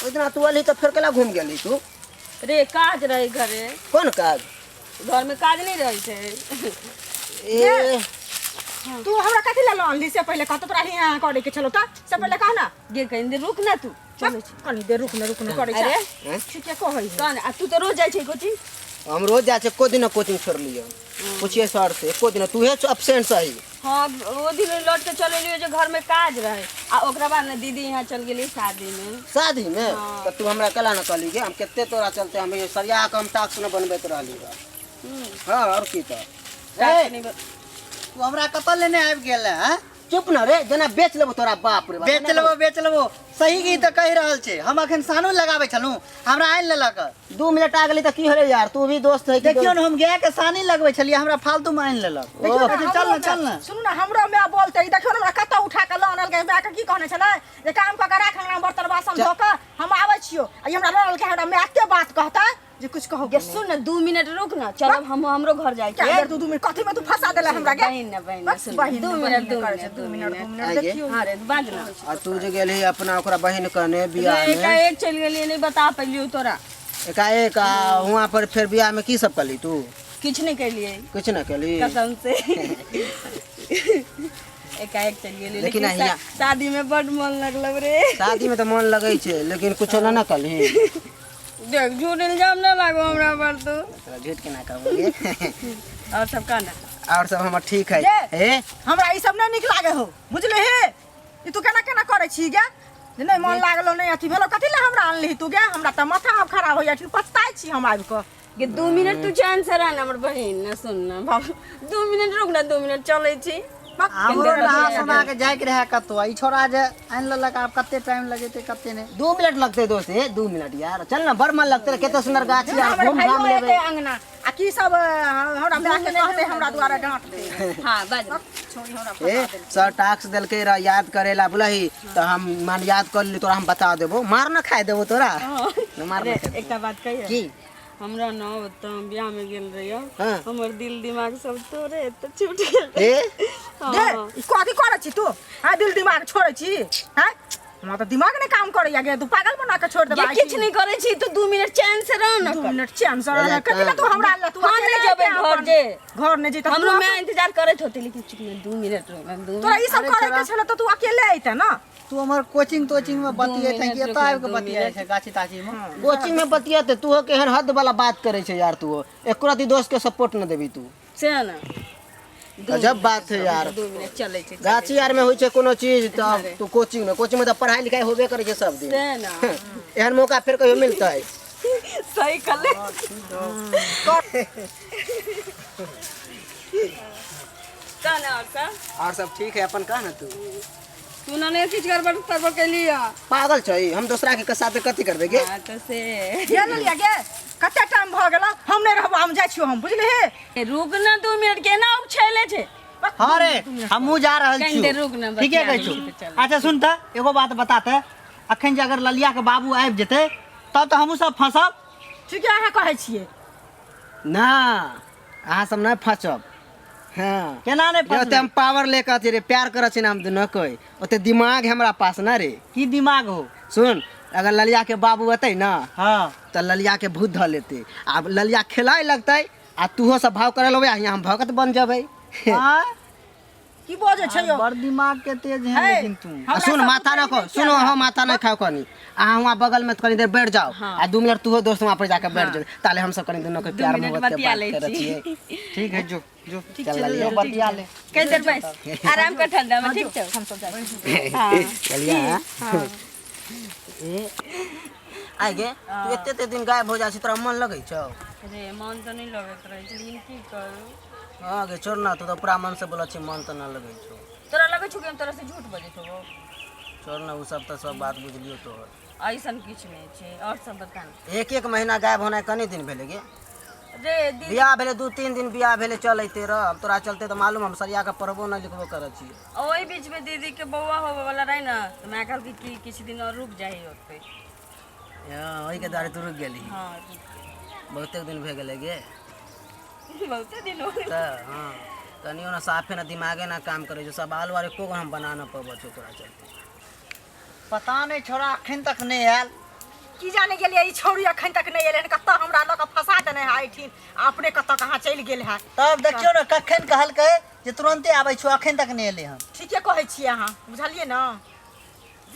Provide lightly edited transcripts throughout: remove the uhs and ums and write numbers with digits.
ओइ दिन तू अली तो फिर केला घूम गेली तू रे काज रहे घरे। कौन काज घर में काज नहीं रही थे। ए तू हमरा कथि ला लोन से पहले कहत तोरा हियां करे के चलो त से पहले कह ना गे कहीं दे रुक ना तू चलो कनी दे रुक ना करे छ अरे ठीक है कहै कौन आ तू तो रोज जाय छै कोचिंग। हम रोज जाए को दिन कोचिंग छोड़ लियो पूछिए सर से को दिन तू है एब्सेंट सही। हां वो दिन लौट के चले लियो जो घर में काज रहे आ ओकरा बाद ना दीदी यहां चल गेली शादी में तो तू हमरा कला न कहली गे हम केते तोरा चलते हम सरिया के हम टास्क न बनबैत रहली हां और की त तू हमरा कतल लेने आबि गेल है। चुप न रे जना बेच लेबो तोरा बाप रे बेच लेबो सही की त कहि रहल छै। हम अखन सानो लगाबै छलु हमरा आइन लेलक 2 मिनट आ गेली त की होले यार तू भी दोस्त है देखियो न हम गाय के सानी लगबै छलिए हमरा फालतू में आइन लेलक। चल न सुन ना हमरो मैं बोलते देखियो हमरा कत उठा के लोन के मैं के की कहने छले जे काम क के राख हमरा बर्तन बासन धो के हम आबै छियो आ हमरा लोन के हमरा मैं एते बात कहता जे कुछ कहो गे सुन ना 2 मिनट रुक ना चल हम हमरो घर जाय क्या यार तू 2 मिनट कथि में तू फंसा देला हमरा के बहन सुन 2 मिनट देखियो हां रे बाज ना आ तू जे गेली अपना ओकरा बहन कने बियाह में एक चल गेली नहीं बता पलियो तोरा एकाएक वहां पर फिर बियाह में की सब कली तू कुछ नहीं कलिए कुछ न कली कसम से एकाएक चल गेली लेकिन शादी में बड़ मन लगल रे। शादी में तो मन लगै छै लेकिन कुछ न कली देख झूठ इल्जाम ना लागो हमरा पर तू झूठ के ना कहबोगे और सब का ना और सब हमर ठीक है ए हमरा ई सब नै निक लागे हो बुझले हे ई तू केना केना करे छी गे जे नै मन लागलो नै अथि भेलो कथि ला हमरा आनली तू गे हमरा त माथा अब खराब होय छी पछताई छी हम आबि क गे 2 मिनट तू चैन से रह ना हमर बहिन ना सुन ना बाबू 2 मिनट रुक ना 2 मिनट चलै छी हमरो नहा सोना के जाय के रहे कतो ई छोरा जे आइन लेलक आब कते टाइम लगेते कते ने 2 मिनट लगते दोस्त 2 मिनट यार चल ना बड़ मन लगते केते सुंदर गाछी यार घूम घाम लेबे अंगना आ की सब हमरा में के कहते हमरा द्वारा डांट दे हां बाज छोड़ी हमरा ए सर टास्क देलके रा याद करेला बुलाही तो हम मान याद कर ली तोरा हम बता देबो मार ना खाए देबो तोरा न मार एकटा बात कहिए की हमरा न त बियाह में गेल रहियो हां हमर दिल दिमाग सब तोरे त छूट गेल ए दे ई कथि करे छी तू हां दिल दिमाग छोड़े छी हां हमरा त दिमाग नै काम करैया गे तू पागल बना के छोड़ देबा किछ नहीं करे छी तू 2 मिनट चैन से रह ना 2 मिनट चैन से रह कथि ला तू हमरा ला तू नहीं जबे घर जे घर नै जे त हमरो मैं इंतजार करत होते लेकिन चुप में 2 मिनट रुक 2 तोरा ई सब करे के छले त तू अकेले आइते ना तू हमर कोचिंग में बतिये थे कि एता आबि के बतिये छै गाछी ताछी में कोचिंग में बतियाते तू केहन हद वाला बात करे छै यार तू एको राती दोस्त के सपोर्ट न देबी तू से ना गजब बात है यार 2 मिनट चले छै गाछी यार में होय छै कोनो चीज त तू कोचिंग में त पढ़ाई लिखाई होबे करे छै सब दिन से ना एहन मौका फिर कहियो मिलता है सही कले काना और सब ठीक है अपन कह ना तू ना ने किछ गड़बड़ करबो के लिया पागल छै हम दूसरा के साथ कथि करबे गे हां त से ये न लिया गे कते टाइम भ गेल हम नै रहबो हम जाय छियो हम बुझले हे रुक ना 2 मिनट केना उछैले छै हां रे हमहू जा रहल छी कहीं दे रुक ना ठीक है कहै छु अच्छा सुन त एगो बात बताते अखन जे अगर ललिया के बाबू आबि जेते तब त हमहू सब फंसब ठीक है अहाँ कहै छियै ना अहाँ सब न फंसब हां केना नै ओते हम पावर लेके अथी रे प्यार करे छी हम न कोई ओते दिमाग हमरा पास ना रे की दिमाग हो सुन अगर ललिया के बाबू अतै ना हां त ललिया के भूत ध लेते अब ललिया खिलाए लगतै आ तूहो सब भाव करे लगबे यहाँ हम भगत बन जबै हां की बोझे छै यो बड़ दिमाग के तेज है लेकिन तू सुन माथा न को सुनो हम माथा न खाओ कनी अहाँ वहाँ बगल में कनी देर बैठ जाओ आ 2 मिनट तूहो दोस्त वहाँ पर जाके बैठ जाओ ताले हम सब कनी दोनों के प्यार मोहब्बत के बात करे छिए ठीक है जो चल ललिया बतिया ले कई देर बैठ आराम कर ठंडा में ठीक छ हम सब जाय हां ललिया ए आइ गे तू एते दिन गायब हो जा छी तोरा मन लगै छौ रे मन तो नहीं लगत रहे छै लेकिन की करू हां गे छोड़ ना तू तो पूरा मन से बोला छी मन तो ना लगै छौ तोरा लगै छौ कि हम तोरा से झूठ बजै छौ छोड़ ना उ सब तो सब बात बुझलियो तो ऐसन किछ नहीं छै और सब बता ना एक महीना गायब होना कनी दिन भेले गे रे दीदी बियाह भेले 2-3 दिन बियाह भेले चलते रह अब तोरा चलते तो मालूम हम सरिया का पढ़बो ना लिखबो करे छी ओई बीच में दीदी के बौआ होवे वाला रहे ना तो मैं कहल कि किछ दिन और रुक जाई होते हां ओई के दारे तू रुक गेली हां बहुते दिन भे गेले गे बहुते दिन हो त हां तनियो ना साफे ना दिमागे ना काम करे जो सवाल वाले को हम बना ना पाबो छो तोरा चलते पता नहीं छोरा अखन तक नहीं आयल की जाने गेलिए ई छौरी अखन तक नहीं एले कत हमरा लग फंसा देने है एठिन अपने कत कहां चल गेल है तब देखियो ना कखन कहल के जे तुरंते आबै छौ अखन तक नहीं एले हम ठीके कहै छी अहाँ बुझलिए ना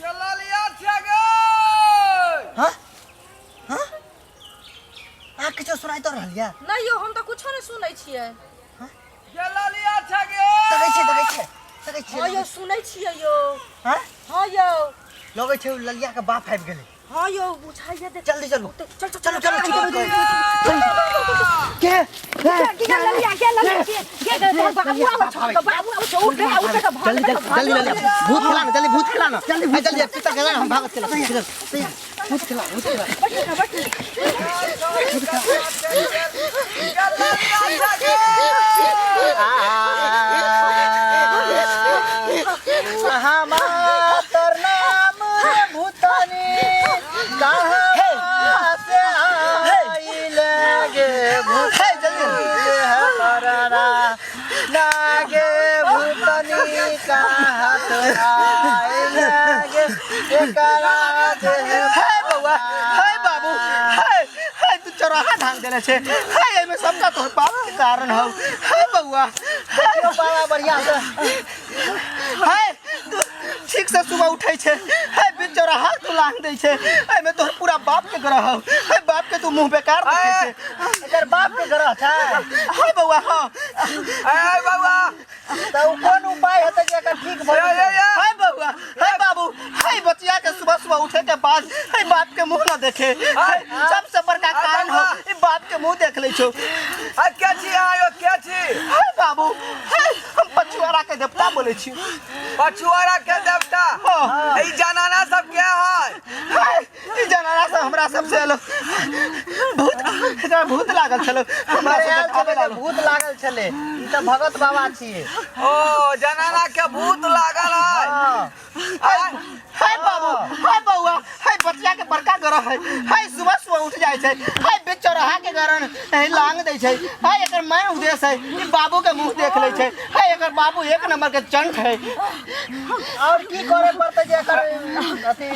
जलालिया छगे हां हां आ किछो सुनाई तो रहलिया नहीं यो हम तो कुछो नहीं सुनै छियै जलालिया छगे देखै छै हां यो सुनै छियै यो हां हां यो लगै छै ललिया के बाप आबि गेलै हां यो बुझाइए दे जल्दी चलो चलो के बाबू जल्दी भूत खिलाना जल्दी भूत खिलाना जल्दी पिता के हम भागत चला भूत खिला हमार नाम भूतानी कहाँ से आइल गे भूत नागे भूतानी कहाँ से आइल गे एकरा दे हाय बउआ हाय बाबू हाय हाय तू चौराहा ढांग देले छे हाय एमे सबका तोहर बाप के कारण हौ हाय बउआ देखियो बाबा बढ़िया से हाय तू ठीक से सुबह उठै छे हाय बीच चौराहा तू लांग दै छे एमे तोहर पूरा बाप के ग्रह हौ हाय बाप के तू मुंह बेकार देखे छे एकर बाप के ग्रह छै हाय बउआ हां ए बाबा तो कौन उपाय हेतै जे एकर ठीक भ जाए हाय बउआ हाय बाबू हाय बचिया के सुबह सुबह उठे के बाद हाय बाप के मुंह न देखे हाय सबसे बड़का कारण हो ई बाप के मुंह देख ले छो आ क्या छी आयो क्या छी हाय बाबू हाय हम पछुआरा के देवता बोले छी पछुआरा के देवता हाँ। ई जनाना सब क्या है हाय ई जनाना से हमरा सबसे भूत लागल छलो हमरा से देखावे लागल भूत लागल छले ई त भगत बाबा छिए ओ जनाना के भूत लागल है हाय बाबू हाय बउआ हाय बचिया के बड़का ग्रह है हाय सुबह सुबह उठ जाय छै हाय बीच चौराहा के कारण लांग दै छै हाय एकर मैं उद्देश्य है ई बाबू के मुंह देख ले छै हाय एकर बाबू एक नंबर के चंट है और की करे पड़ते जे एकर अथी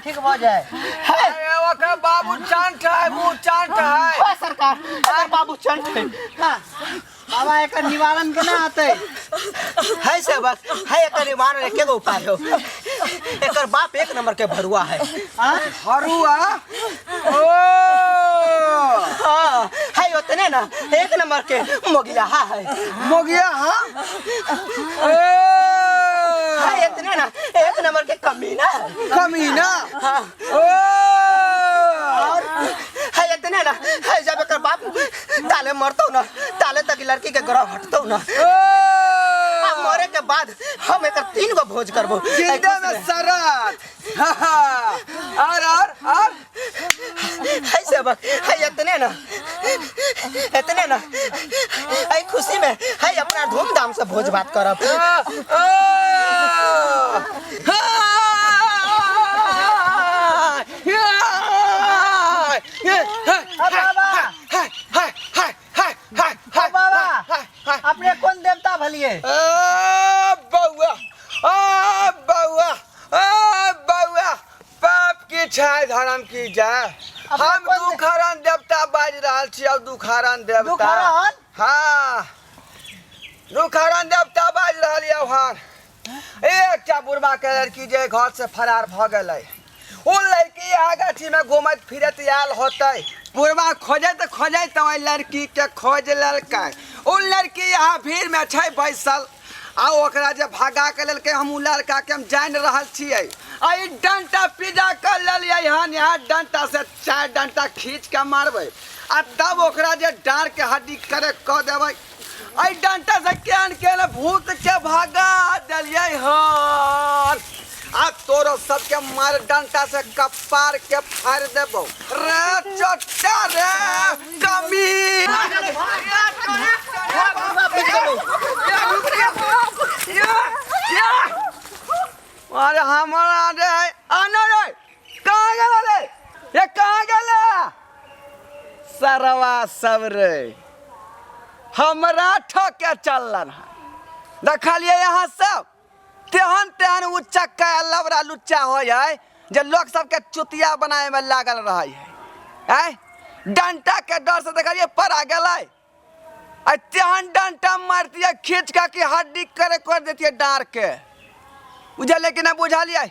ठीक भ जाए ए ओकर बाबू चांट है मुंह चांट है हाय सरकार एकर बाबू चंट है हां बाबा एकर निवारण केना आते हाय सेवक हाय एकर निवारण के गो उपाय हो एकर बाप एक नंबर के भरुआ है हां हरुआ ओ हां हाय उतने ना एक नंबर के मोगिया है मोगिया हां ओ हाय इतने ना एक नंबर के कमीना है कमीना हाँ। ओ और हाय इतने ना हाय जब एकर बाप ताले मरतो ना ताले तक लड़की के ग्रह हटतो ना अब मरे के बाद हम एकर 3 गो भोज करबो जिंदा में सरात और हाय सेवक हाय इतने ना हाय खुशी में हाय अपना धूमधाम से भोज भात करब बाबा अपने कौन देवता भलिए बउआ पाप की छाय धर्म की जाय हम दुखहरण देवता बाज रहल छी अब दुखहरण देवता दुखहरण? हाँ दुखहरण देवता बाज रहल यऽ वहाँ एकटा बुढ़वा के लड़की जे घर से फरार भ गेलै ओ लड़की आगाठी में घूमत फिरत आयल होते बुढ़वा खोजत तो लड़की के खोज ललकै ओ लड़की यहाँ भीड़ में छै बैसल आ ओकरा जे भागा के ललकै हम लड़का के हम जान रहल छियै आ ई डंटा पिजा कर लेलियै यहाँ डंटा से 4 डंटा खींच के मारबै आ तब ओकरा जे डाँड़ के हड्डी करे क देबै आई डंटा से केन केन भूत के भगा देलियै हन आ तोरो सबके मार डंटा से कपार के फाड़ देबो रे चोटा रे कमी अरे हमारा रे आना रे कहाँ गेला रे ये कहाँ गेला सरवा सब रे हमरा ठोके चलन है देखलिए यहाँ सब तेहन तेहन उच्चक्का लबरा लुच्चा हो जाए जे लोग सबके चुतिया बनाए में लागल रहे है। डंटा के डर से देखलिए पड़ा गए तेहन डंटा मारती खींच के कि हड्डी करे कर देती डार के बुझल कि नहीं बुझलिए।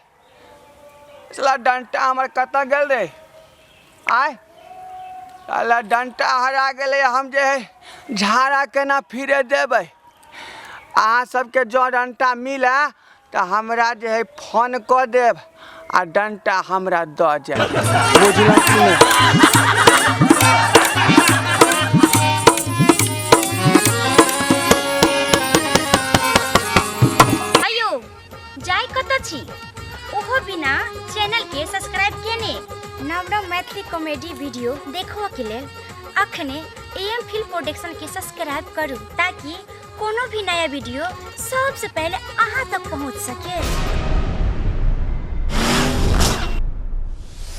चला डंटा हमार कत गल रे आय साला डंटा हरा गए हम जे है झाड़ा के ना फिरे देवे। अहाँ सबके जो डंटा मिले तो हमरा जे है फोन कर देव आ डंटा हमरा द जाए बुझल कि नहीं। अयो जाय कत छी ओहो बिना चैनल के सब्सक्राइब केने नव नव मैथिली कॉमेडी वीडियो देखो के लेल अखने एम फिल्म प्रोडक्शन के सब्सक्राइब करू ताकि कोनो भी नया वीडियो सबसे पहले अहाँ तक पहुँच सके।